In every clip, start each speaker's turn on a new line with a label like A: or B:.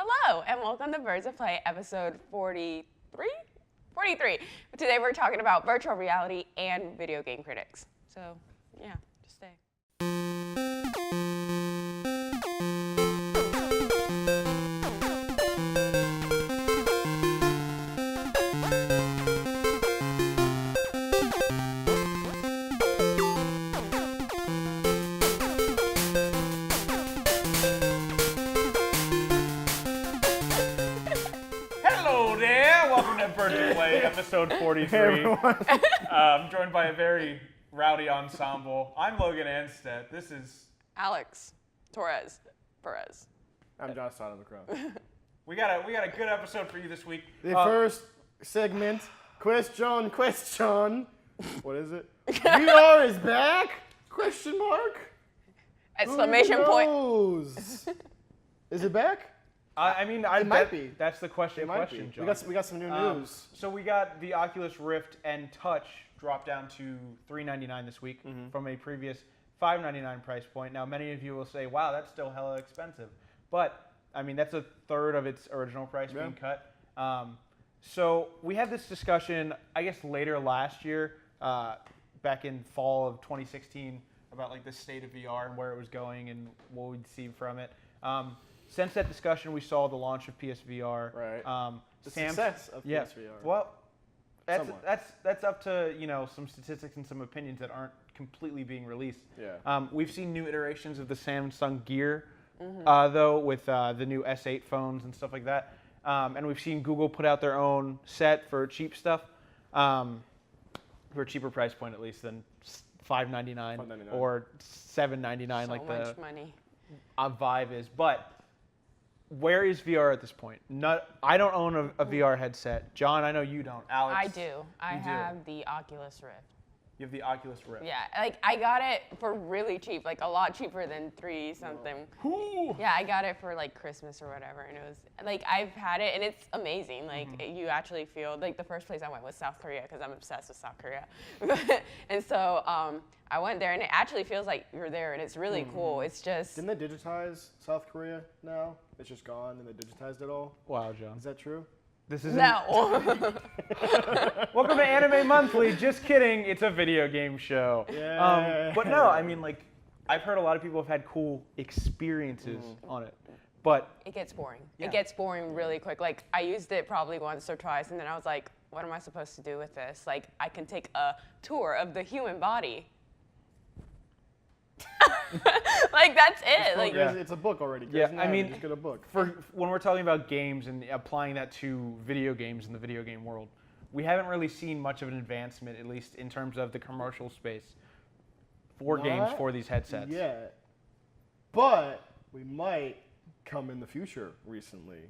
A: Hello, and welcome to Birds of Play, episode 43? 43. Today we're talking about virtual reality and video game critics. So, yeah, just stay.
B: Birds of Play, episode 43. I'm joined by a very rowdy ensemble. I'm Logan Anstead. This is
A: Alex Torres Perez.
C: I'm John Sodom.
B: we got a good episode for you this week.
C: The first segment, question. What is it? VR is back? Question mark?
A: Exclamation point.
C: Is it back?
B: It
C: might be.
B: That's the question, John.
C: We got some new news.
B: So we got the Oculus Rift and Touch dropped down to $399 this week from a previous $599 price point. Now, many of you will say, wow, that's still hella expensive. But, I mean, that's a third of its original price being cut. So we had this discussion, I guess, later last year, back in fall of 2016, about like the state of VR and where it was going and what we'd see from it. Since that discussion, we saw the launch of PSVR.
C: Right. The success of PSVR.
B: Well, that's up to some statistics and some opinions that aren't completely being released.
C: Yeah.
B: We've seen new iterations of the Samsung Gear, though, with the new S8 phones and stuff like that. And we've seen Google put out their own set for cheap stuff, for a cheaper price point at least than $599 or $799
A: So
B: like
A: much money.
B: Vive is. But where is VR at this point? I don't own a VR headset. John, I know you don't. Alex,
A: I do. I have the Oculus Rift.
B: You have the Oculus Rift.
A: Yeah, like I got it for really cheap, like a lot cheaper than $3 something.
B: Ooh.
A: Yeah, I got it for like Christmas or whatever, and it was like I've had it, and it's amazing. Like you actually feel like the first place I went was South Korea because I'm obsessed with South Korea, and so I went there, and it actually feels like you're there, and it's really cool. It's just
C: Didn't they digitize South Korea now? It's just gone, and they digitized it all.
B: Wow, John.
C: Is that true?
B: This is
A: no.
B: Welcome to Anime Monthly. Just kidding. It's a video game show.
C: Yeah.
B: But no, I mean, like, I've heard a lot of people have had cool experiences on it. But
A: It gets boring.
B: Yeah.
A: It gets boring really quick. Like I used it probably once or twice, and then I was like, what am I supposed to do with this? Like I can take a tour of the human body. Like that's it. Like
C: It's a book already.
B: Yeah, I mean,
C: just get a book.
B: for when we're talking about games and applying that to video games in the video game world, we haven't really seen much of an advancement, at least in terms of the commercial space for games for these headsets.
C: Yeah, but we might come in the future recently.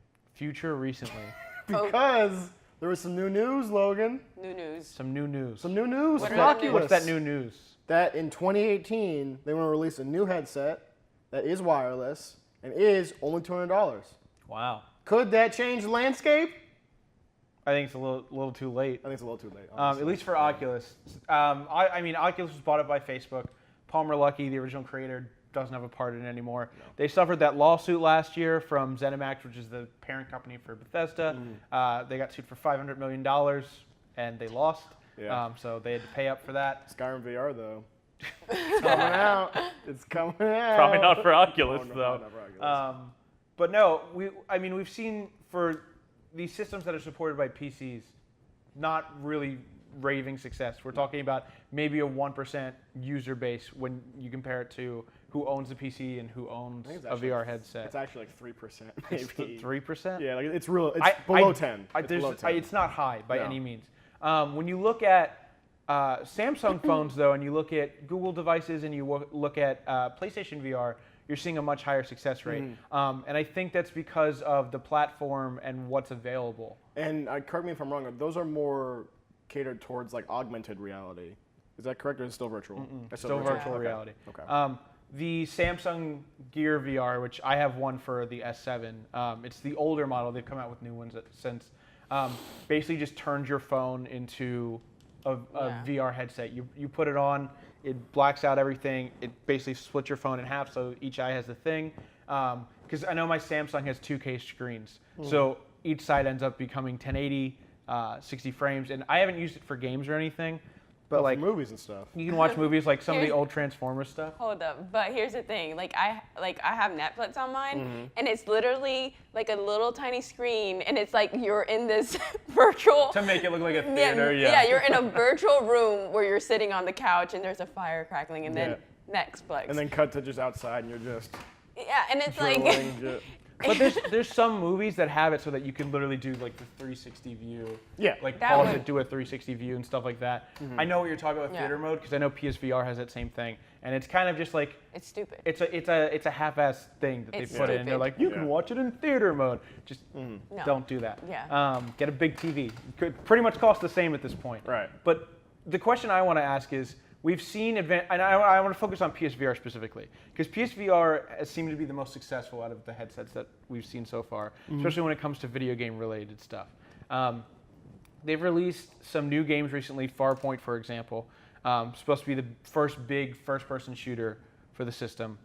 C: Because there was some new news, Logan.
A: new news.
B: Some new news.
C: Some new news
A: What
C: from
A: are the
C: Oculus.
B: What's that new news?
C: That in 2018, they want to release a new headset that is wireless and is only $200.
B: Wow.
C: Could that change the landscape?
B: I think it's a little too late.
C: I think it's a little too late.
B: At least for Oculus. I mean, Oculus was bought up by Facebook. Palmer Luckey, the original creator, doesn't have a part in it anymore. No. They suffered that lawsuit last year from ZeniMax, which is the parent company for Bethesda. They got sued for $500 million, and they lost.
C: Yeah.
B: So they had to pay up for that.
C: Skyrim VR, though. It's coming out. It's coming out.
B: Probably not for Oculus,
C: No,
B: though.
C: not for Oculus.
B: But no, we've seen for these systems that are supported by PCs, not really raving success. We're talking about maybe a 1% user base when you compare it to who owns the PC and who owns a VR headset.
C: It's actually like 3%, maybe.
B: 3%?
C: Yeah, like it's below 10.
B: It's not high by any means. When you look at Samsung phones, though, and you look at Google devices and you look at PlayStation VR, you're seeing a much higher success rate. And I think that's because of the platform and what's available.
C: And correct me if I'm wrong, those are more catered towards like augmented reality. Is that correct, or is it still virtual?
B: It's still virtual reality.
C: Okay.
B: The Samsung Gear VR, which I have one for the S7, it's the older model. They've come out with new ones since. Basically just turns your phone into a VR headset. You put it on, it blacks out everything. It basically splits your phone in half, so each eye has the thing. because I know my Samsung has 2K screens, so each side ends up becoming 1080, 60 frames, and I haven't used it for games or anything. But like
C: movies and stuff.
B: You can watch movies like some of the old Transformers stuff.
A: Hold up, but here's the thing. Like I have Netflix on mine, and it's literally like a little tiny screen, and it's like you're in this virtual.
B: To make it look like a theater,
A: Yeah, you're in a virtual room where you're sitting on the couch, and there's a fire crackling, and then Netflix.
C: And then cut to just outside, and you're just.
A: Yeah, and it's like.
B: But there's some movies that have it so that you can literally do like the 360 view.
C: Yeah.
B: Like pause it, do a 360 view and stuff like that. I know what you're talking about with theater mode because I know PSVR has that same thing, and it's kind of just like
A: it's stupid.
B: It's a half-assed thing that they put in. They're like, you can watch it in theater mode. Just don't do that.
A: Yeah.
B: Get a big TV. Could pretty much cost the same at this point.
C: Right.
B: But the question I want to ask is, we've seen and I want to focus on PSVR specifically, because PSVR has seemed to be the most successful out of the headsets that we've seen so far, especially when it comes to video game related stuff. They've released some new games recently, Farpoint, for example, supposed to be the first big first-person shooter for the system.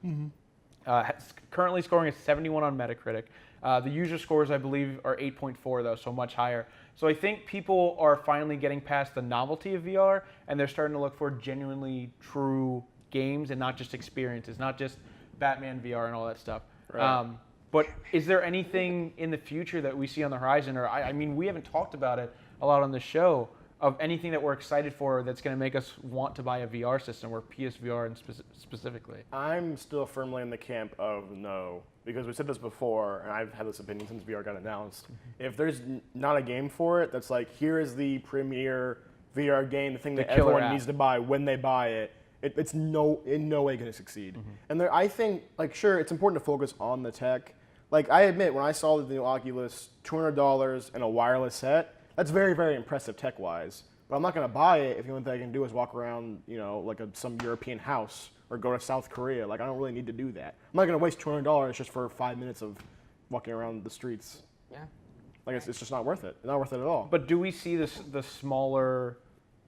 B: Currently scoring a 71 on Metacritic. The user scores, I believe, are 8.4 though, so much higher. So I think people are finally getting past the novelty of VR, and they're starting to look for genuinely true games and not just experiences, not just Batman VR and all that stuff.
C: Right.
B: But is there anything in the future that we see on the horizon, or I mean, we haven't talked about it a lot on the show, of anything that we're excited for that's going to make us want to buy a VR system, or PSVR specifically?
C: I'm still firmly in the camp of no, because we said this before, and I've had this opinion since VR got announced. If there's not a game for it that's like, here is the premier VR game, the thing that everyone needs to buy when they buy it, it's in no way going to succeed. And I think, like, sure, it's important to focus on the tech. Like, I admit, when I saw the new Oculus, $200 and a wireless set, that's very, very impressive tech-wise. But I'm not going to buy it if the only thing I can do is walk around, you know, like some European house or go to South Korea. Like, I don't really need to do that. I'm not going to waste $200 just for 5 minutes of walking around the streets.
A: Yeah.
C: Like, it's just not worth it. It's not worth it at all.
B: But do we see the smaller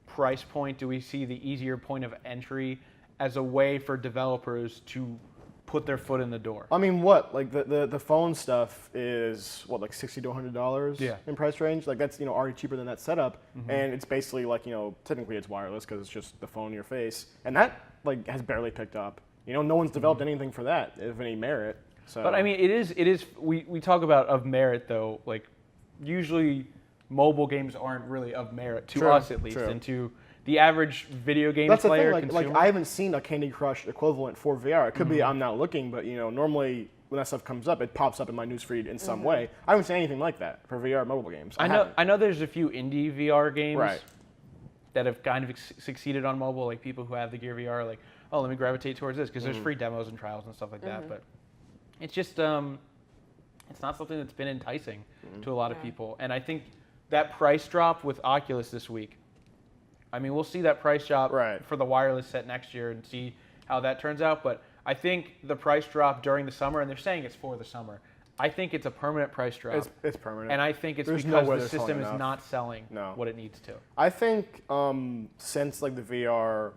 B: price point, do we see the easier point of entry as a way for developers to put their foot in the door?
C: I mean, what? Like, the phone stuff is, what, like $60 to $100 in price range? Like, that's, you know, already cheaper than that setup. And it's basically like, you know, technically it's wireless because it's just the phone in your face. And that, like, has barely picked up. You know, no one's developed anything for that, of any merit. So.
B: But I mean, it is. We talk about of merit though. Like, usually mobile games aren't really of merit to us, at least, and to the average video game player.
C: That's the thing. Like I haven't seen a Candy Crush equivalent for VR. It could be I'm not looking, but you know, normally when that stuff comes up, it pops up in my newsfeed in some way. I haven't seen anything like that for VR mobile games.
B: I know. There's a few indie VR games that have kind of succeeded on mobile. Like people who have the Gear VR, are like, oh, let me gravitate towards this because there's free demos and trials and stuff like that. But it's just it's not something that's been enticing to a lot of people. And I think that price drop with Oculus this week, I mean, we'll see that price drop for the wireless set next year and see how that turns out. But I think the price drop during the summer, and they're saying it's for the summer, I think it's a permanent price drop.
C: It's permanent.
B: And I think it's because the system is not selling what it needs to.
C: I think since like the VR,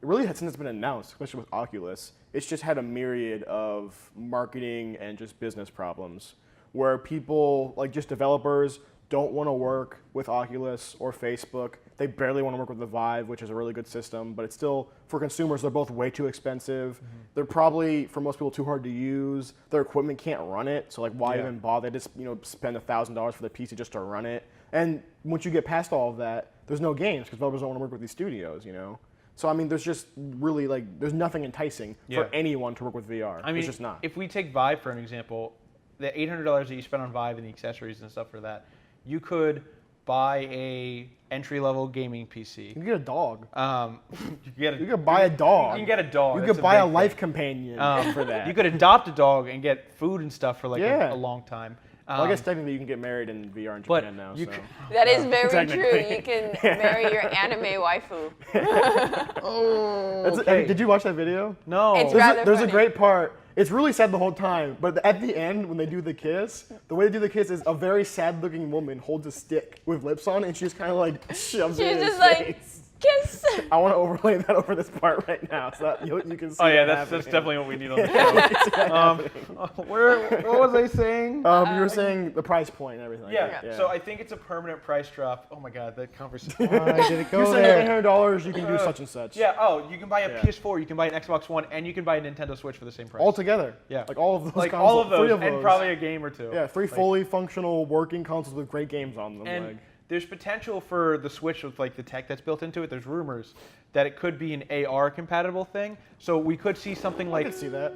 C: really since it's been announced, especially with Oculus, it's just had a myriad of marketing and just business problems where people, like just developers, don't want to work with Oculus or Facebook. They barely want to work with the Vive, which is a really good system, but it's still, for consumers, they're both way too expensive. They're probably, for most people, too hard to use. Their equipment can't run it, so like why even bother? They just spend $1,000 for the PC just to run it. And once you get past all of that, there's no games because developers don't want to work with these studios, you know? So I mean, there's just really there's nothing enticing for anyone to work with VR.
B: I mean,
C: there's just not.
B: If we take Vive for an example, the $800 that you spend on Vive and the accessories and stuff for that, you could buy a entry-level gaming PC.
C: You can get a dog.
B: You
C: could buy a dog.
B: You can get a dog.
C: You could buy a life companion for that.
B: You could adopt a dog and get food and stuff for like a long time.
C: Well, I guess technically you can get married in VR in Japan now. So.
A: That is very true. You can marry your anime waifu.
B: Okay.
C: Did you watch that video?
B: No.
C: There's a great part. It's really sad the whole time, but at the end, when they do the kiss, the way they do the kiss is a very sad-looking woman holds a stick with lips on, and she just kind of like shoves it in his face.
A: Kiss.
C: I want to overlay that over this part right now, so that you can see.
B: Oh yeah,
C: that
B: that's
C: happening.
B: definitely what we need on the show. What was I saying?
C: You were saying the price point and everything.
B: Yeah.
C: Like that.
B: So I think it's a permanent price drop. Oh my God, that conversation.
D: Why did it go
C: You're saying
D: there?
C: $800, you can do such and such.
B: Yeah. Oh, you can buy a
C: Yeah.
B: PS4, you can buy an Xbox One, and you can buy a Nintendo Switch for the same price.
C: All together.
B: Yeah.
C: Like all of those.
B: like
C: consoles,
B: all of those,
C: 3 of
B: and
C: those.
B: probably a game or two.
C: Yeah, 3
B: Like,
C: fully functional working consoles with great games on them.
B: And
C: like.
B: there's potential for the Switch with like the tech that's built into it. There's rumors that it could be an AR compatible thing. So we could see something
C: I
B: like
C: can see that.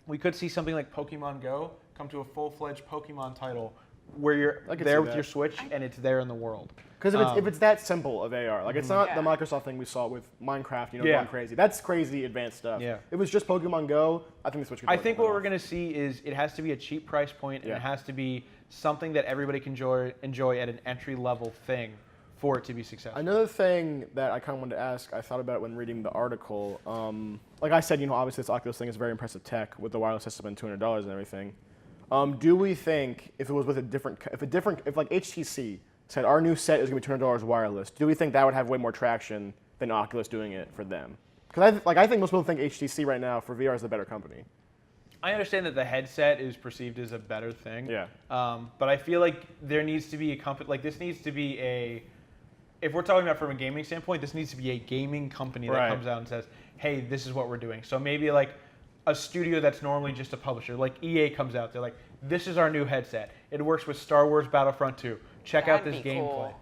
B: we could see something like Pokemon Go come to a full-fledged Pokemon title where you're
C: I can
B: there
C: see
B: with
C: that.
B: your Switch and it's there in the world.
C: Because if it's that simple of AR, like it's not
A: Yeah.
C: the Microsoft thing we saw with Minecraft,
B: Yeah.
C: going crazy. That's crazy advanced stuff.
B: Yeah.
C: If it was just Pokemon Go, I think the Switch could
B: I
C: pull
B: think
C: it
B: what
C: off.
B: we're going to see is it has to be a cheap price point and
C: Yeah.
B: it has to be something that everybody can enjoy at an entry-level thing for it to be successful.
C: Another thing that I kind of wanted to ask, I thought about it when reading the article. Like I said, obviously this Oculus thing is very impressive tech with the wireless system and $200 and everything. Do we think if it was with if like HTC said our new set is going to be $200 wireless, do we think that would have way more traction than Oculus doing it for them? Because I think most people think HTC right now for VR is the better company.
B: I understand that the headset is perceived as a better thing.
C: Yeah.
B: But I feel like there needs to be a company, like this needs to be if we're talking about from a gaming standpoint, this needs to be a gaming company that
C: Right.
B: comes out and says, hey, this is what we're doing. So maybe like a studio that's normally just a publisher, like EA comes out, they're like, this is our new headset. It works with Star Wars Battlefront 2. Check out this
A: That'd be
B: gameplay.
A: cool.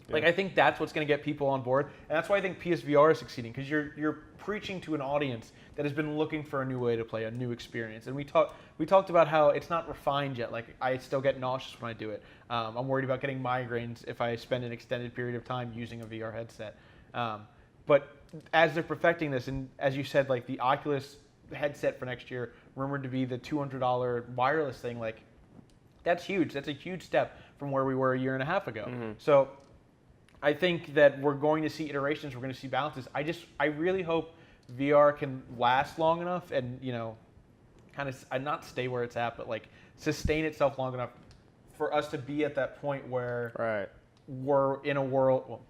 B: Like I think that's what's going to get people on board, and that's why I think PSVR is succeeding because you're preaching to an audience that has been looking for a new way to play, a new experience. And we talked about how it's not refined yet. Like I still get nauseous when I do it. I'm worried about getting migraines if I spend an extended period of time using a VR headset. But as they're perfecting this, and as you said, like the Oculus headset for next year, rumored to be the $200 wireless thing, like that's huge. That's a huge step from where we were a year and a half ago. So I think that we're going to see iterations. We're going to see balances. I really hope VR can last long enough and, kind of not stay where it's at, but like sustain itself long enough for us to be at that point where we're in a world,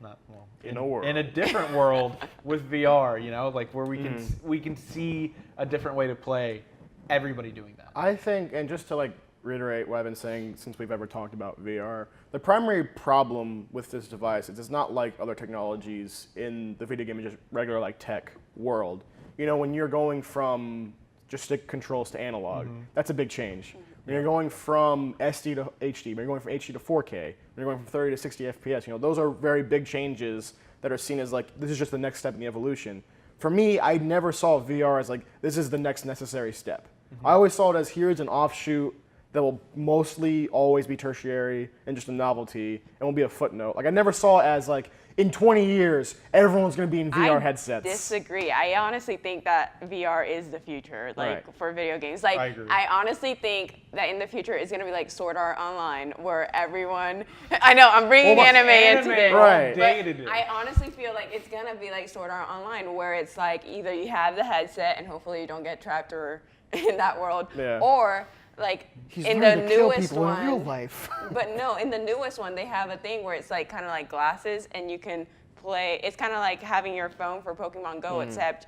B: in a different world with VR, like where we can see a different way to play, everybody doing that.
C: I think, and just to like reiterate what I've been saying since we've ever talked about VR, the primary problem with this device is it's not like other technologies in the video game and just regular like tech world. When you're going from just stick controls to analog, that's a big change. When you're going from SD to HD, when you're going from HD to 4K, when you're going from 30 to 60 FPS, those are very big changes that are seen as like, this is just the next step in the evolution. For me, I never saw VR as like, this is the next necessary step. I always saw it as here's an offshoot that will mostly always be tertiary and just a novelty and will be a footnote. Like I never saw it as like, in 20 years, everyone's going to be in VR headsets.
A: I disagree. I honestly think that VR is the future, for video games.
B: I agree.
A: I honestly think that in the future it's going to be like Sword Art Online, where everyone. I know I'm bringing anime into this,
C: right?
A: But I honestly feel like it's going to be like Sword Art Online, where it's like either you have the headset and hopefully you don't get trapped or in that world, or like
D: He's
A: in
D: learning
A: the
D: to kill
A: newest
D: people
A: one.
D: in real life.
A: But no, in the newest one, they have a thing where it's like kind of like glasses, and you can play. It's kind of like having your phone for Pokemon Go, except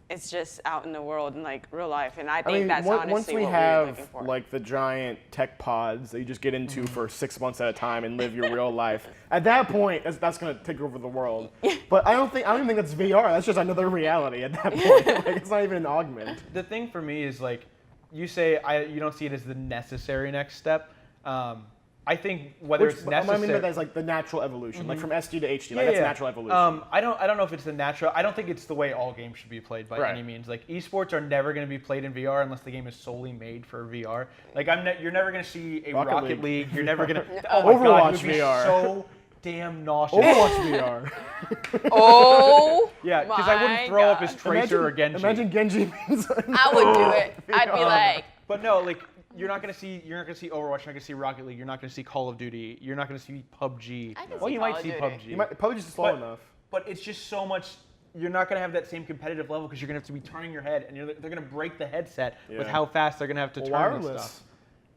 A: it's just out in the world in like real life. And I think that's honestly
C: once we
A: what
C: have
A: we're looking for.
C: like the giant tech pods that you just get into for 6 months at a time and live your real life, at that point, that's going to take over the world. But I don't even think that's VR. That's just another reality at that point. Like it's not even an augment.
B: The thing for me is like, you say you don't see it as the necessary next step. I think whether it's necessary.
C: I mean, that's like the natural evolution, like from SD to HD. That's natural evolution.
B: I don't know if it's the natural. I don't think it's the way all games should be played by any means. Like esports are never going to be played in VR unless the game is solely made for VR. Like you're never going to see a Rocket League. You're never going to. Oh my God, it would be
C: VR.
B: so damn nauseous.
C: Overwatch VR.
A: Oh.
B: Yeah, because I wouldn't throw up as Tracer or Genji.
C: Imagine Genji means.
A: I would do it. I'd be like.
B: But no, like you're not gonna see Overwatch. You're not gonna see Rocket League. You're not gonna see Call of Duty. You're not gonna see PUBG.
A: Well,
B: you might see PUBG.
C: PUBG's just slow enough.
B: But it's just so much. You're not gonna have that same competitive level because you're gonna have to be turning your head, and they're gonna break the headset with how fast they're gonna have to turn and stuff.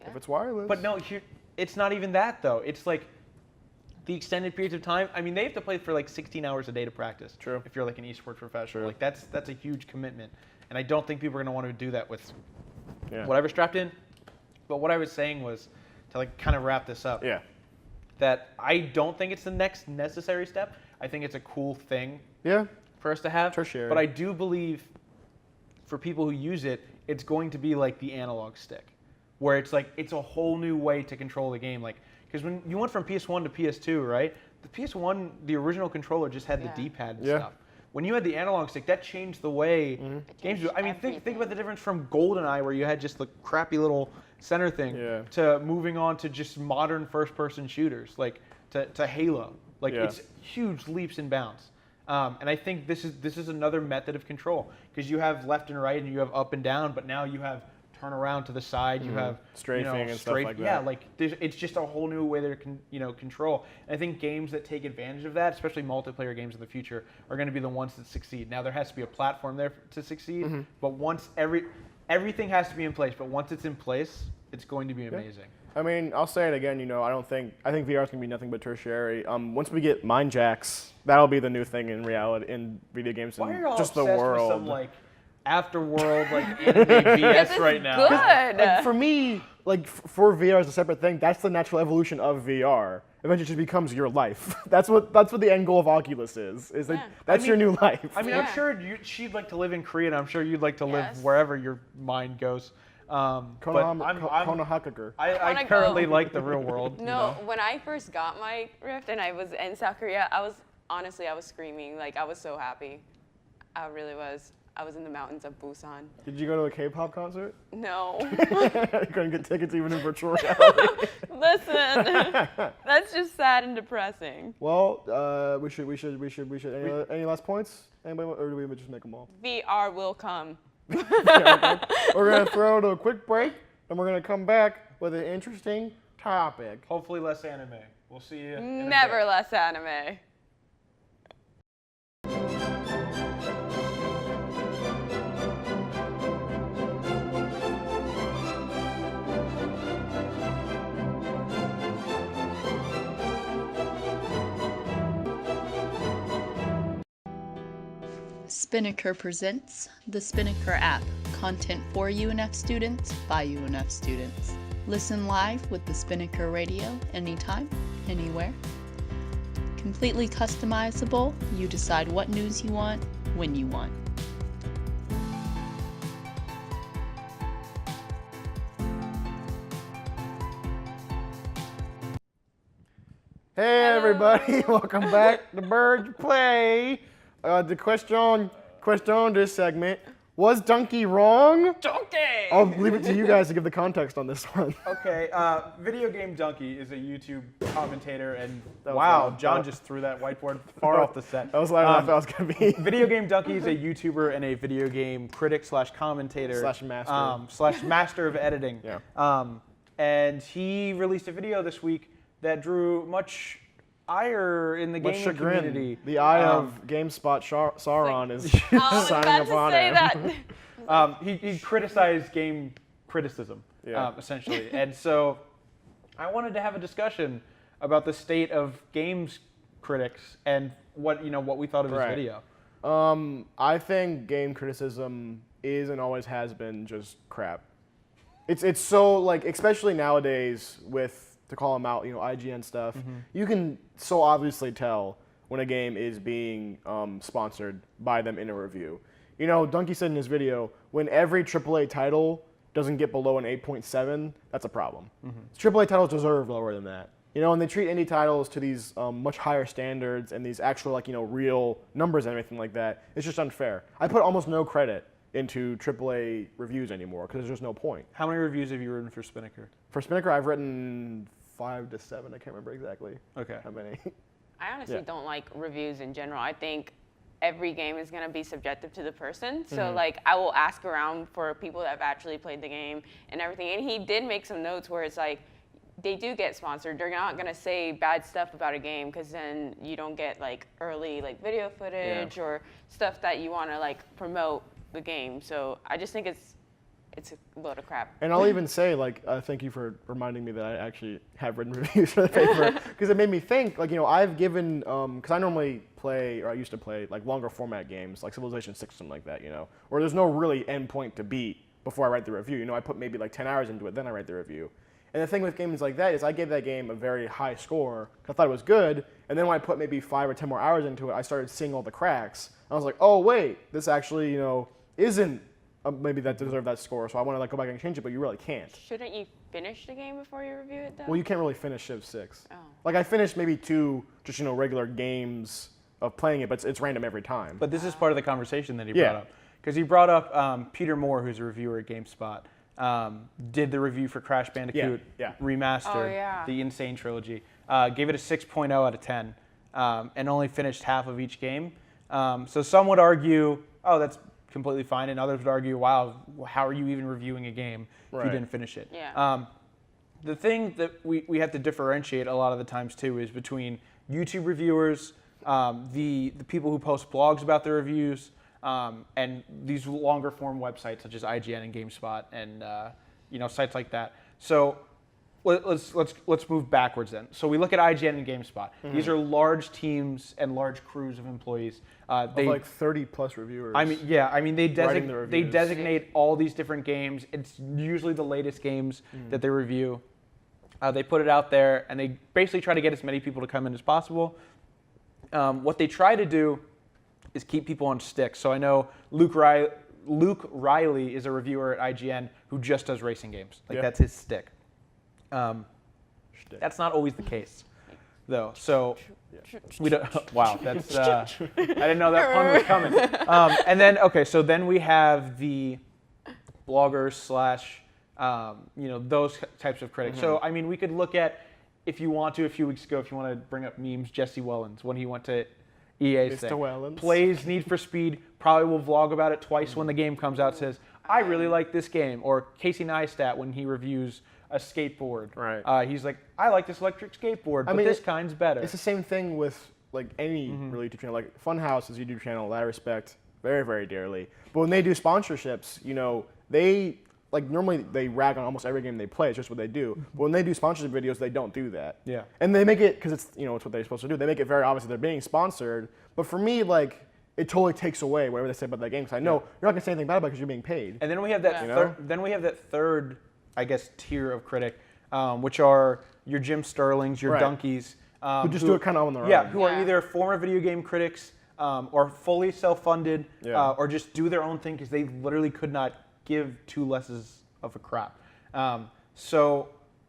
C: If it's wireless.
B: But no, it's not even that though. It's like the extended periods of time. I mean, they have to play for like 16 hours a day to practice.
C: True.
B: If you're like an esports professional,
C: True.
B: like that's a huge commitment, and I don't think people are going to want to do that with
C: Yeah.
B: whatever's strapped in. But what I was saying was to like kind of wrap this up.
C: Yeah.
B: That I don't think it's the next necessary step. I think it's a cool thing
C: Yeah.
B: for us to have.
C: Tertiary.
B: But I do believe for people who use it, it's going to be like the analog stick, where it's like it's a whole new way to control the game. Like, because when you went from PS1 to PS2, right? The PS1, the original controller just had the D-pad and stuff. When you had the analog stick, that changed the way games do. I mean, think about the difference from GoldenEye, where you had just the crappy little center thing, to moving on to just modern first-person shooters, like to Halo. Like it's huge leaps and bounds. And I think this is another method of control, because you have left and right and you have up and down, but now you have turn around to the side, you have
C: strafing and stuff like that.
B: Yeah, like it's just a whole new way to control. And I think games that take advantage of that, especially multiplayer games in the future, are going to be the ones that succeed. Now there has to be a platform there to succeed, but once everything has to be in place, but once it's in place, it's going to be amazing.
C: I mean, I'll say it again. I think VR is gonna be nothing but tertiary. Once we get mind jacks, that'll be the new thing in reality in video games
B: Why are
C: and
B: y'all
C: just the
B: obsessed
C: world.
B: with some like afterworld like anime BS right now?
A: Good.
C: Like, for me, like for VR as a separate thing, that's the natural evolution of VR. Eventually, it just becomes your life. That's what the end goal of Oculus is. That's your new life.
B: I mean, I'm sure she'd like to live in Korea, and I'm sure you'd like to live wherever your mind goes.
C: Konohakager.
B: I currently like the real world.
A: No, when I first got my Rift and I was in South Korea, I was screaming. Like, I was so happy. I really was. I was in the mountains of Busan.
C: Did you go to a K-pop concert?
A: No.
C: You couldn't get tickets even in virtual reality.
A: Listen, that's just sad and depressing.
C: Well, we should. Any last points? Anybody, or do we just make them all?
A: VR will come.
C: Okay. We're gonna throw to a quick break, and we're gonna come back with an interesting topic.
B: Hopefully less anime. We'll see you.
A: Never less anime.
D: Spinnaker presents the Spinnaker app, content for UNF students by UNF students. Listen live with the Spinnaker radio anytime, anywhere. Completely customizable, you decide what news you want, when you want.
C: Hey everybody, welcome back to Birds Play. The question this segment, was Dunkey wrong?
A: Donkey!
C: I'll leave it to you guys to give the context on this one.
B: Okay, VideoGameDunkey is a YouTube commentator, and
C: wow,
B: John just threw that whiteboard far off the set.
C: That was like I thought it was gonna be.
B: VideoGameDunkey is a YouTuber and a video game critic / commentator
C: / master.
B: / master of editing.
C: Yeah.
B: And he released a video this week that drew much ire in the gaming community.
C: The eye of GameSpot Sauron is signing up on
B: He
C: it.
B: criticized game criticism, essentially. And so I wanted to have a discussion about the state of games critics and what we thought of his video.
C: I think game criticism is and always has been just crap. It's so, like, especially nowadays with, to call them out, IGN stuff, you can so obviously tell when a game is being sponsored by them in a review. Dunkey said in his video, when every AAA title doesn't get below an 8.7, that's a problem. AAA titles deserve lower than that. And they treat indie titles to these much higher standards and these actual, real numbers and everything like that. It's just unfair. I put almost no credit into AAA reviews anymore because there's just no point.
B: How many reviews have you written for Spinnaker?
C: For Spinnaker, I've written 5 to 7. I can't remember exactly.
B: Okay.
C: How many?
A: I honestly don't like reviews in general. I think every game is going to be subjective to the person. So, I will ask around for people that have actually played the game and everything. And he did make some notes where it's like, they do get sponsored. They're not going to say bad stuff about a game because then you don't get, early, video footage or stuff that you want to, promote the game. So I just think it's it's a load of crap.
C: And I'll even say, like, thank you for reminding me that I actually have written reviews for the paper, because it made me think, like, you know, I've given, because I normally play, or I used to play, like, longer format games, like Civilization 6 or something like that, you know, where there's no really end point to beat before I write the review. You know, I put maybe like 10 hours into it, then I write the review. And the thing with games like that is I gave that game a very high score, 'cause I thought it was good, and then when I put maybe 5 or 10 more hours into it, I started seeing all the cracks. I was like, oh, wait, this actually, you know, isn't maybe that deserved that score, so I want to like go back and change it, but you really can't.
A: Shouldn't you finish the game before you review it, though?
C: Well, you can't really finish Civ 6.
A: Oh.
C: Like, I finished maybe 2 just, you know, regular games of playing it, but it's random every time.
B: But this is part of the conversation that he
C: Yeah.
B: brought up. Because he brought up Peter Moore, who's a reviewer at GameSpot, did the review for Crash Bandicoot
C: Yeah.
B: Remastered,
A: Oh, yeah.
B: the Insane Trilogy, gave it a 6.0 out of 10, and only finished half of each game. So some would argue, oh, that's completely fine, and others would argue, wow, how are you even reviewing a game if you
C: Right.
B: didn't finish it?
A: Yeah.
B: The thing that we have to differentiate a lot of the times too is between YouTube reviewers, the people who post blogs about their reviews, and these longer form websites such as IGN and GameSpot and you know, sites like that. So let's move backwards then. So we look at IGN and GameSpot. These are large teams and large crews of employees.
C: They like 30 plus reviewers.
B: I mean, yeah. I mean, they
C: Writing the reviews.
B: designate all these different games. It's usually the latest games that they review. They put it out there, and they basically try to get as many people to come in as possible. What they try to do is keep people on stick. So I know Luke Riley is a reviewer at IGN who just does racing games. Like, that's his stick. That's not always the case, though. So we don't. Wow, that's. I didn't know that pun was coming. And then so then we have the bloggers slash, you know, those types of critics. So I mean, we could look at, if you want to, a few weeks ago, if you want to bring up memes, Jesse Wellens when he went to EA,
C: Mr. Wellens.
B: plays Need for Speed, probably will vlog about it twice when the game comes out. Says, I really like this game. Or Casey Neistat when he reviews a skateboard.
C: Right.
B: He's like, I like this electric skateboard, but this kind's better.
C: It's the same thing with like any really YouTube channel. Like Funhouse is a YouTube channel that I respect very, very dearly. But when they do sponsorships, you know, they like normally they rag on almost every game they play. It's just what they do. But when they do sponsorship videos, they don't do that.
B: Yeah.
C: And they make it, because it's, you know, it's what they're supposed to do. They make it very obvious that they're being sponsored. But for me, like, it totally takes away whatever they say about that game. Because I know you're not gonna say anything bad about it because you're being paid.
B: And then we have that.
C: Yeah.
B: Then we have that third, I guess, tier of critic, which are your Jim Sterlings, your
C: Right.
B: Dunkeys,
C: Who just do it kind of on their own.
B: Yeah, who are
A: Yeah.
B: either former video game critics or fully self-funded, or just do their own thing because they literally could not give two lesses of a crap. So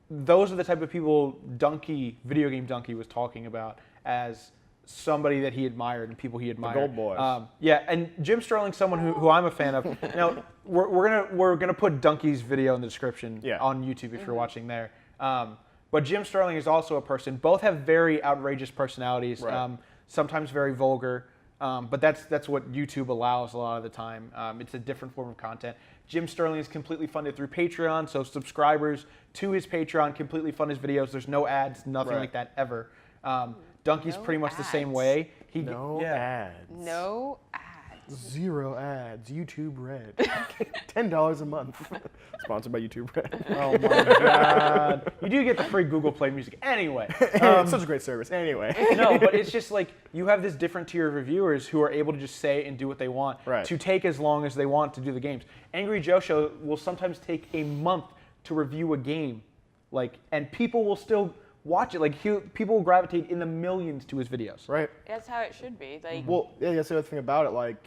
B: those are the type of people VideoGameDunkey was talking about as somebody that he admired and people he admired.
C: Gold Boys.
B: Yeah, and Jim Sterling's someone who I'm a fan of. Now we're gonna put Dunkey's video in the description on YouTube if you're watching there. But Jim Sterling is also a person. Both have very outrageous personalities.
C: Right.
B: Sometimes very vulgar. But that's what YouTube allows a lot of the time. It's a different form of content. Jim Sterling is completely funded through Patreon, so subscribers to his Patreon completely fund his videos. There's no ads, nothing like that ever. Dunkey's
A: No
B: pretty much the same
A: ads.
B: way.
C: No ads.
A: No ads.
C: 0 ads. YouTube Red. $10 a month. Sponsored by YouTube Red.
B: Oh my God. You do get the free Google Play Music anyway.
C: It's such a great service. Anyway.
B: No, but it's just like you have this different tier of reviewers who are able to just say and do what they want to take as long as they want to do the games. Angry Joe Show will sometimes take a month to review a game, and people will still watch it. People will gravitate in the millions to his videos.
C: Right.
A: That's how it should be.
C: Well, yeah, that's the other thing about it.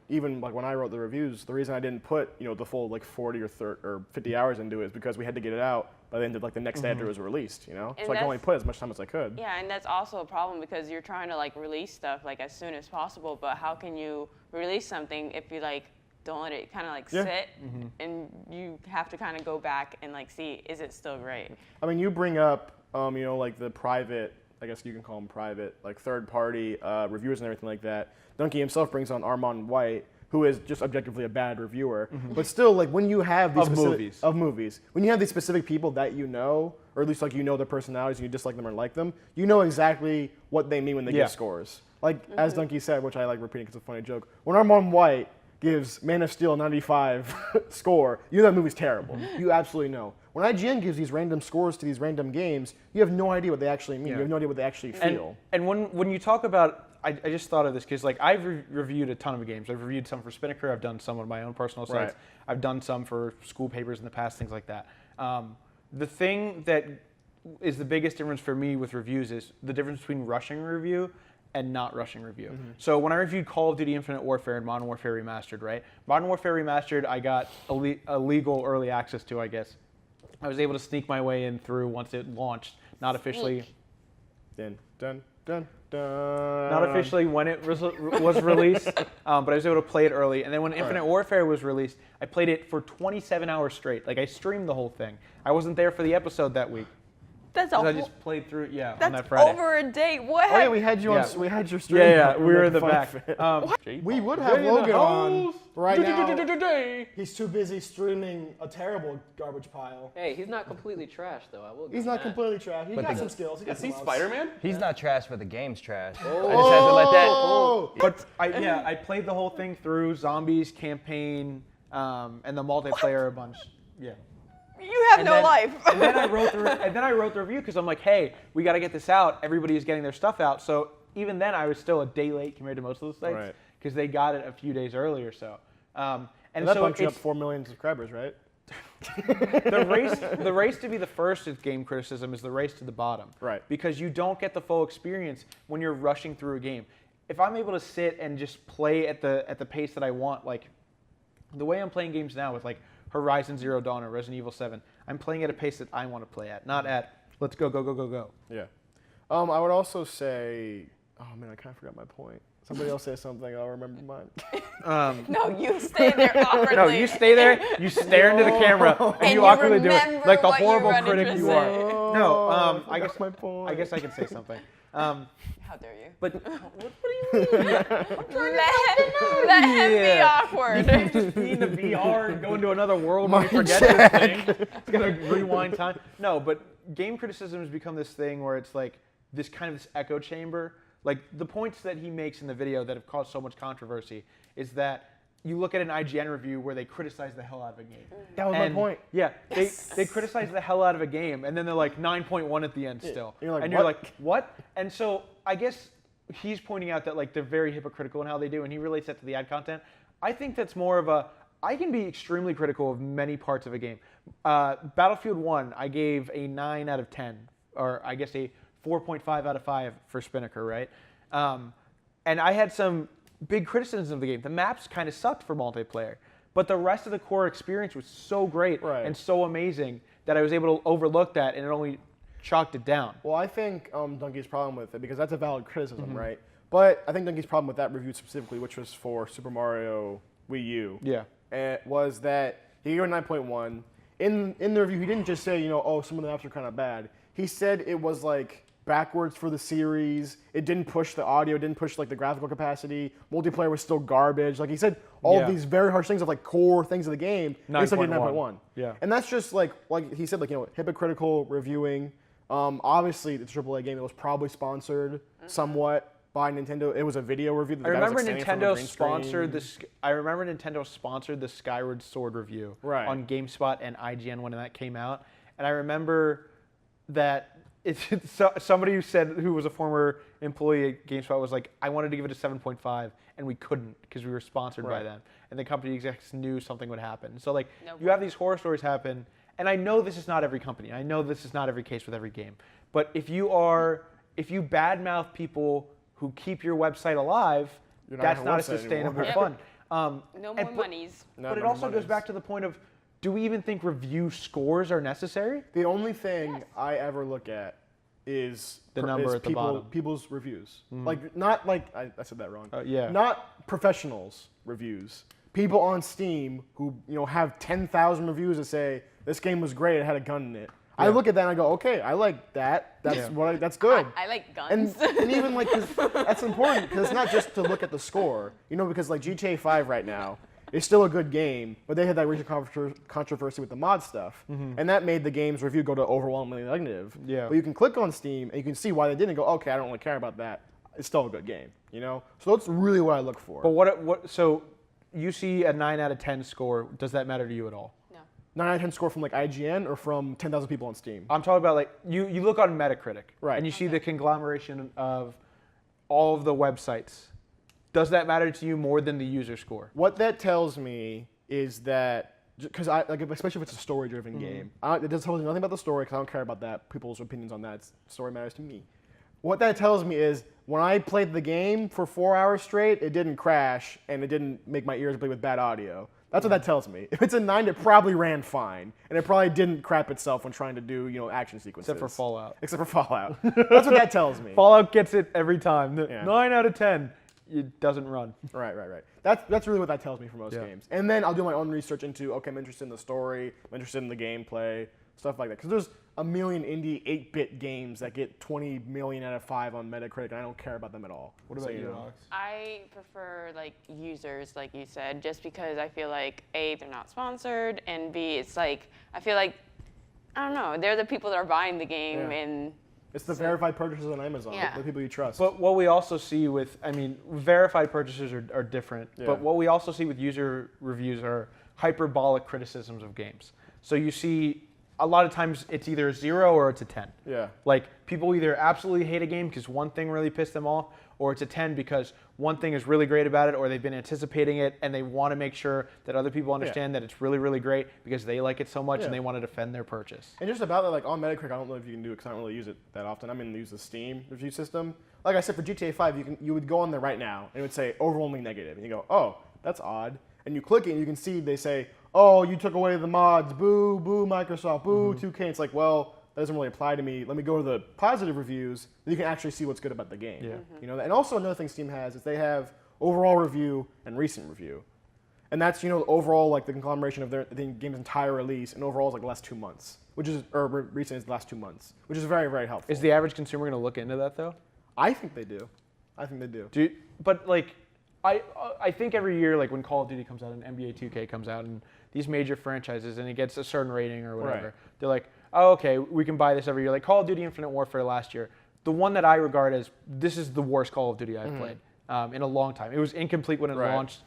C: Even when I wrote the reviews, the reason I didn't put, the full 40 or 50 hours into it is because we had to get it out by the end of the next day after it was released. So I could only put as much time as I could.
A: Yeah, and that's also a problem because you're trying to release stuff as soon as possible. But how can you release something if you don't let it kind of sit, and you have to kind of go back and see, is it still great?
C: I mean, you bring up the private, I guess you can call them private, third-party reviewers and everything like that. Dunkey himself brings on Armand White, who is just objectively a bad reviewer. But still, when you have these
B: of
C: movies, when you have these specific people that or at least their personalities and you dislike them or like them, you know exactly what they mean when they give scores. As Dunkey said, which I like repeating because it's a funny joke, when Armand White gives Man of Steel a 95 score, you know that movie's terrible. You absolutely know. When IGN gives these random scores to these random games, you have no idea what they actually mean. You have no idea what they actually feel.
B: And when you talk about, I just thought of this because like I've reviewed a ton of games. I've reviewed some for Spinnaker. I've done some on my own personal sites.
C: Right.
B: I've done some for school papers in the past, things like that. The thing that is the biggest difference for me with reviews is the difference between rushing a review and not rushing review. So when I reviewed Call of Duty Infinite Warfare and Modern Warfare Remastered, right? Modern Warfare Remastered, I got a legal early access to, I guess. I was able to sneak my way in through once it launched, not officially.
C: Dun, dun, dun, dun.
B: Not officially when it was released, but I was able to play it early. And then when Infinite Warfare was released, I played it for 27 hours straight. Like I streamed the whole thing. I wasn't there for the episode that week.
A: That's
B: I
A: awful.
B: just played through it, on
A: That's
B: that Friday.
A: over a date. What?
C: Oh yeah, we had you on.
B: Yeah.
C: We had your stream.
B: Yeah, we were in the
C: Fun
B: back.
C: Fit. We would have Logan on right now.
E: He's too busy streaming a terrible garbage pile.
F: Hey, he's not completely trash, though. I will.
E: He's not completely trash. He's got some skills.
G: Is he Spider-Man?
H: He's not trash, but the game's trash.
C: Oh.
H: I just had to let that.
B: But I played the whole thing through, zombies, campaign, and the multiplayer a bunch. Yeah.
A: You have no life.
B: and then I wrote the review because I'm like, hey, we got to get this out. Everybody is getting their stuff out. So even then, I was still a day late compared to most of the sites because they got it a few days earlier. So and
C: that
B: so
C: bumped you up 4 million subscribers, right?
B: the race to be the first with game criticism is the race to the bottom.
C: Right.
B: Because you don't get the full experience when you're rushing through a game. If I'm able to sit and just play at the pace that I want, like the way I'm playing games now with like Horizon Zero Dawn or Resident Evil 7, I'm playing at a pace that I want to play at, not at let's go, go, go, go, go.
C: Yeah. I would also say, oh man, I kind of forgot my point. Somebody else say something, I'll remember mine.
A: No, you stay there awkwardly.
B: No, you stay there, you stare into the camera, and you awkwardly do it like the horrible critic you are. No, I guess
C: my point.
B: I guess I can say something.
A: How dare you?
B: But what do you mean?
A: Let him be awkward.
B: You just be in the VR and go into another world when you forget this thing. It's gonna rewind time. No, but game criticism has become this thing where it's like this kind of this echo chamber. Like the points that he makes in the video that have caused so much controversy is that you look at an IGN review where they criticize the hell out of a game.
C: That was my point.
B: Yeah, they criticize the hell out of a game, and then they're like 9.1 at the end still.
C: You're like,
B: you're
C: what?
B: like, what? And so I guess he's pointing out that like they're very hypocritical in how they do, and he relates that to the ad content. I think that's more of a, I can be extremely critical of many parts of a game. Battlefield 1, I gave a 9 out of 10, or I guess a 4.5 out of 5 for Spinnaker, right? And I had some big criticisms of the game. The maps kind of sucked for multiplayer, but the rest of the core experience was so great and so amazing that I was able to overlook that, and it only chalked it down.
C: Well, I think Dunkey's problem with it, because that's a valid criticism, right? But I think Dunkey's problem with that review specifically, which was for Super Mario Wii U, was that he gave it 9.1. In the review, he didn't just say, oh, some of the maps are kind of bad. He said it was like backwards for the series. It didn't push the audio, didn't push like the graphical capacity. Multiplayer was still garbage. Like he said all of these very harsh things of like core things of the game. 9.1.
B: Yeah.
C: And that's just like he said, like, hypocritical reviewing. Obviously it's a AAA game. It was probably sponsored somewhat by Nintendo. It was a video review.
B: I remember Nintendo sponsored the Skyward Sword review on GameSpot and IGN when that came out. And I remember that somebody who was a former employee at GameSpot was like, I wanted to give it a 7.5, and we couldn't because we were sponsored by them. And the company execs knew something would happen. So like, you have these horror stories happen, and I know this is not every company. I know this is not every case with every game. But if you badmouth people who keep your website alive, that's not a sustainable fund.
A: No more monies.
B: But it also goes back to the point of, do we even think review scores are necessary?
C: The only thing I ever look at is
B: the number at the bottom.
C: People's reviews. Like, not like, I said that wrong.
B: Yeah.
C: Not professionals' reviews. People on Steam who, have 10,000 reviews that say, this game was great, it had a gun in it. I look at that and I go, okay, I like that. That's good.
A: I like guns.
C: And even like, 'cause that's important because it's not just to look at the score. Because like GTA 5 right now, it's still a good game, but they had that recent controversy with the mod stuff, and that made the game's review go to overwhelmingly negative.
B: Yeah.
C: But you can click on Steam, and you can see why they didn't go, okay, I don't really care about that. It's still a good game, So that's really what I look for.
B: But so you see a 9 out of 10 score, does that matter to you at all?
A: No.
C: 9 out of 10 score from like IGN or from 10,000 people on Steam?
B: I'm talking about like you look on Metacritic,
C: Right.
B: and you see the conglomeration of all of the websites. Does that matter to you more than the user score?
C: What that tells me is that, because especially if it's a story-driven game, it doesn't tell me nothing about the story because I don't care about that. People's opinions on that. Story matters to me. What that tells me is when I played the game for 4 hours straight, it didn't crash and it didn't make my ears bleed with bad audio. That's what that tells me. If it's a 9, it probably ran fine, and it probably didn't crap itself when trying to do action sequences.
B: Except for Fallout.
C: Except for Fallout. That's what that tells me.
B: Fallout gets it every time.
C: Yeah.
B: 9 out of 10, it doesn't run.
C: Right. That's really what that tells me for most
B: Yeah.
C: games. And then I'll do my own research into, okay, I'm interested in the story, I'm interested in the gameplay, stuff like that. Because there's a million indie 8-bit games that get 20 million out of 5 on Metacritic, and I don't care about them at all.
B: What about you,
C: know.
B: Alex?
A: I prefer like users, like you said, just because I feel like A, they're not sponsored, and B, it's like I feel like I don't know, they're the people that are buying the game,
C: Yeah.
A: and
C: It's the verified purchasers on Amazon,
A: Yeah.
C: the people you trust.
B: But what we also see with, verified purchases are different,
C: Yeah.
B: but what we also see with user reviews are hyperbolic criticisms of games. So you see, a lot of times it's either a 0 or it's a 10.
C: Yeah.
B: Like, people either absolutely hate a game because one thing really pissed them off, or it's a 10 because one thing is really great about it, or they've been anticipating it, and they want to make sure that other people understand that it's really, really great because they like it so much and they want to defend their purchase.
C: And just about that, like on Metacritic, I don't know if you can do it because I don't really use it that often. I'm going to use the Steam review system. Like I said, for GTA 5, you would go on there right now and it would say overwhelmingly negative, and you go, oh, that's odd. And you click it, and you can see they say, oh, you took away the mods, boo, boo, Microsoft, boo, 2K. It's like, well, that doesn't really apply to me. Let me go to the positive reviews, then you can actually see what's good about the game.
B: Yeah.
C: And also another thing Steam has is they have overall review and recent review. And that's, overall, like the conglomeration of the game's entire release, and overall is like the last 2 months, recent is the last 2 months, which is very, very helpful.
B: Is the average consumer going to look into that, though?
C: I think they do.
B: But like, I think every year, like when Call of Duty comes out and NBA 2K comes out and these major franchises and it gets a certain rating or whatever,
C: Right.
B: they're like, oh, okay, we can buy this every year. Like Call of Duty Infinite Warfare last year, the one that I regard as this is the worst Call of Duty I've played in a long time. It was incomplete when it launched.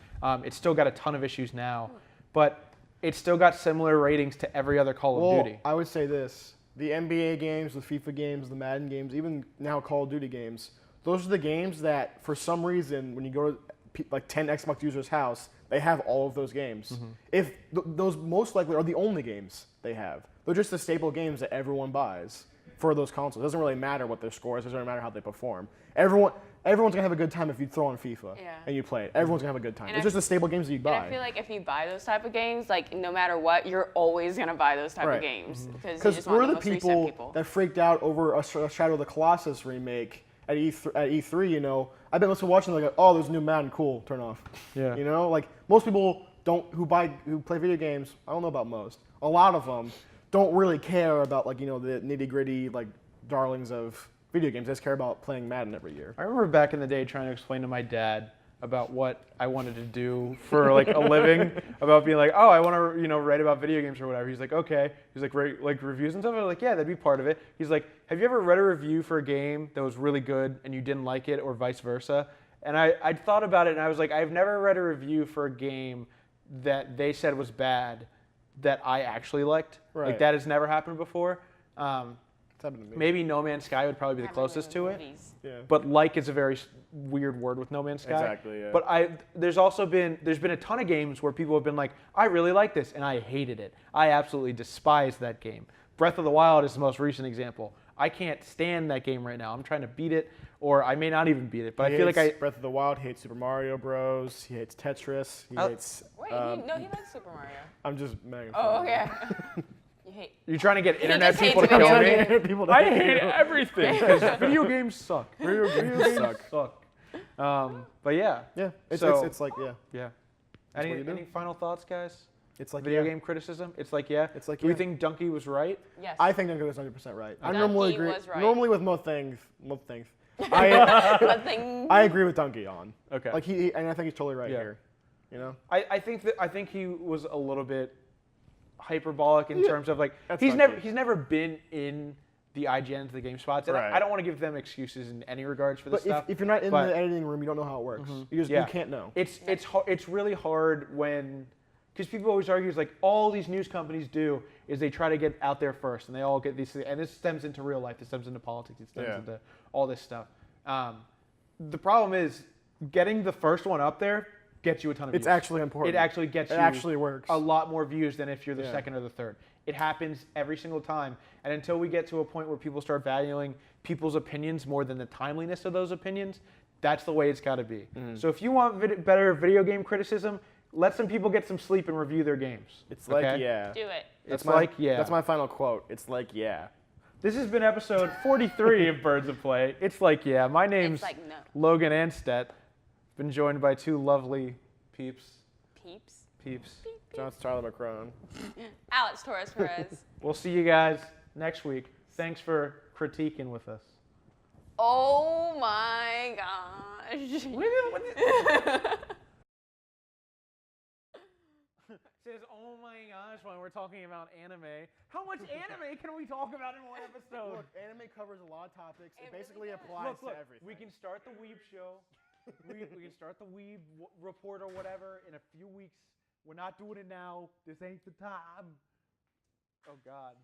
B: It's still got a ton of issues now, but it's still got similar ratings to every other Call of Duty.
C: I would say this. The NBA games, the FIFA games, the Madden games, even now Call of Duty games, those are the games that, for some reason, when you go to like 10 Xbox users' house, they have all of those games. If those most likely are the only games they have. They're just the staple games that everyone buys for those consoles. It doesn't really matter what their score is. It doesn't matter how they perform. Everyone's going to have a good time if you throw on FIFA and you play it. Everyone's going to have a good time.
A: And
C: It's just the staple games that you buy.
A: And I feel like if you buy those type of games, like no matter what, you're always gonna buy those type of games because you just want
C: we're
A: the
C: the
A: most recent
C: people
A: people.
C: that freaked out over a Shadow of the Colossus remake at E3, I bet most people watching like, oh, there's a new Madden, cool, turn off.
B: Yeah.
C: Like most people who play video games, I don't know about most, a lot of them don't really care about like, the nitty-gritty like darlings of video games. They just care about playing Madden every year.
B: I remember back in the day trying to explain to my dad about what I wanted to do for like a living, about being like, oh, I want to, write about video games or whatever. He's like, okay. He's like, write like reviews and stuff. I was like, yeah, that'd be part of it. He's like, have you ever read a review for a game that was really good and you didn't like it, or vice versa? And I'd thought about it, and I was like, I've never read a review for a game that they said was bad that I actually liked.
C: Right.
B: Like that has never happened before.
C: It's happened to me.
B: Maybe No Man's Sky would probably be the
A: Happened
B: closest
A: with
B: to it.
A: movies.
C: Yeah.
B: But like is a very weird word with No Man's Sky.
C: Exactly, yeah.
B: But there's been a ton of games where people have been like, I really like this, and I hated it. I absolutely despise that game. Breath of the Wild is the most recent example. I can't stand that game right now. I'm trying to beat it, or I may not even beat it. But I feel like
C: Breath of the Wild, he hates Super Mario Bros. He hates Tetris. He hates.
A: Wait, he likes Super Mario.
C: I'm just making
A: Oh,
C: fun.
A: okay. You hate.
B: you're trying to get
A: He
B: internet
A: just hates
B: people to
A: video
B: kill
A: games.
B: me.
C: People
B: I hate everything because video games suck.
C: Video games suck.
B: But yeah.
C: Yeah, it's like yeah,
B: Yeah.
C: what you do.
B: Any final thoughts, guys?
C: it's like
B: Video
C: yeah.
B: game criticism? It's like, yeah.
C: It's like,
B: Do we
C: yeah.
B: think Dunkey was right?
A: Yes.
C: I think Duncan was 100% right. I
A: Dunkey
C: normally agree.
A: was right.
C: Normally with most things. I
A: Nothing.
C: I agree with Dunkey on.
B: Okay.
C: Like and I think he's totally right
B: Yeah.
C: here.
B: I think he was a little bit hyperbolic in terms of like
C: That's
B: he's
C: Dunkey.
B: never been in the IGNs, the GameSpots. And
C: Right.
B: I don't want to give them excuses in any regards for this
C: But
B: stuff.
C: if you're not in
B: but-
C: the editing room, you don't know how it works. You
B: Yeah.
C: can't know.
B: It's really hard when, because people always argue, it's like all these news companies do is they try to get out there first, and they all get these, and this stems into real life, this stems into politics, it stems into all this stuff. The problem is getting the first one up there gets you a ton of views.
C: It's actually important.
B: It actually gets
C: It
B: you
C: actually works.
B: a lot more views than if you're the second or the third. It happens every single time, and until we get to a point where people start valuing people's opinions more than the timeliness of those opinions, that's the way it's got to be. So if you want better video game criticism, let some people get some sleep and review their games.
C: It's like,
B: okay?
C: yeah.
A: Do it.
B: It's like, yeah.
C: That's my final quote. It's like, yeah.
B: This has been episode 43 of Birds of Play. It's like, yeah. My name's
A: It's like, no.
B: Logan Anstedt. Been joined by two lovely peeps.
A: Peeps.
C: John's Tyler McCrone.
A: Alex Torres Perez.
B: We'll see you guys next week. Thanks for critiquing with us.
A: Oh my gosh.
B: Says, oh my gosh, when we're talking about anime. How much anime can we talk about in one episode?
C: Look, anime covers a lot of topics. It
A: really
C: basically
A: does.
C: applies
B: Look,
C: to everything.
B: we can start the Weeb show. we can start the Weeb report or whatever in a few weeks. We're not doing it now. This ain't the time. Oh God.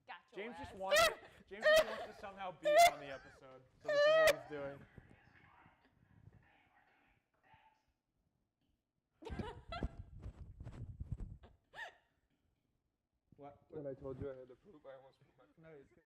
A: Gotcha.
B: James just wants to somehow be on the episode. So this is what he's doing. What?
G: When I told you I had to poop, I almost put my...
B: No, it's